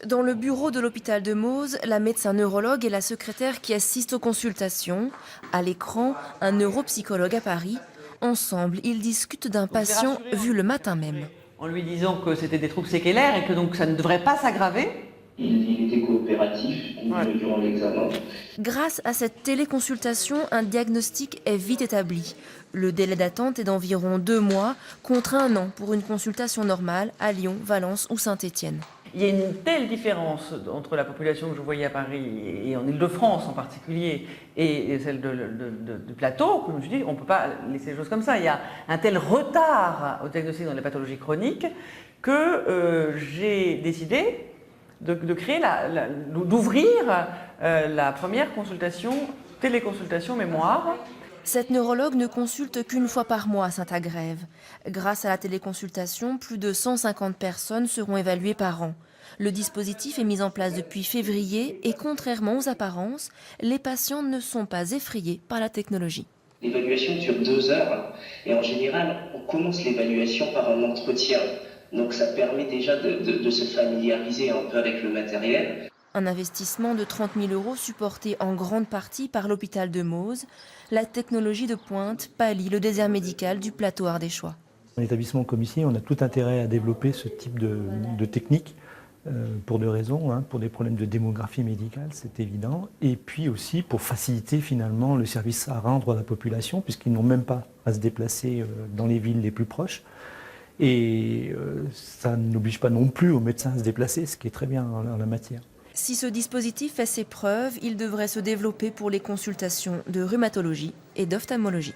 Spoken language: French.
Dans le bureau de l'hôpital de Mauses, la médecin neurologue et la secrétaire qui assistent aux consultations. À l'écran, un neuropsychologue à Paris. Ensemble, ils discutent d'un Donc, je l'ai patient rassuré, vu le je l'ai matin rassuré même. en lui disant que c'était des troubles séquelaires et que donc ça ne devrait pas s'aggraver. Il était coopératif durant l'examen. Grâce à cette téléconsultation, un diagnostic est vite établi. Le délai d'attente est d'environ 2 mois, contre 1 an pour une consultation normale à Lyon, Valence ou Saint-Étienne. Il y a une telle différence entre la population que je voyais à Paris et en Île-de-France en particulier et celle du plateau, que je me suis dit, on ne peut pas laisser les choses comme ça. Il y a un tel retard au diagnostic dans les pathologies chroniques que j'ai décidé de créer, d'ouvrir la première consultation, téléconsultation mémoire. Cette neurologue ne consulte qu'une fois par mois à Saint-Agrève. Grâce à la téléconsultation, plus de 150 personnes seront évaluées par an. Le dispositif est mis en place depuis février et contrairement aux apparences, les patients ne sont pas effrayés par la technologie. L'évaluation dure 2 heures et en général, on commence l'évaluation par un entretien. Donc ça permet déjà de se familiariser un peu avec le matériel. Un investissement de 30 000 € supporté en grande partie par l'hôpital de Mauses. La technologie de pointe pallie le désert médical du plateau ardéchois. Dans l'établissement comme ici, on a tout intérêt à développer ce type de technique pour 2 raisons. Pour des problèmes de démographie médicale, c'est évident, et puis aussi pour faciliter finalement le service à rendre à la population, puisqu'ils n'ont même pas à se déplacer dans les villes les plus proches. Et ça n'oblige pas non plus aux médecins à se déplacer, ce qui est très bien en la matière. Si ce dispositif fait ses preuves, il devrait se développer pour les consultations de rhumatologie et d'ophtalmologie.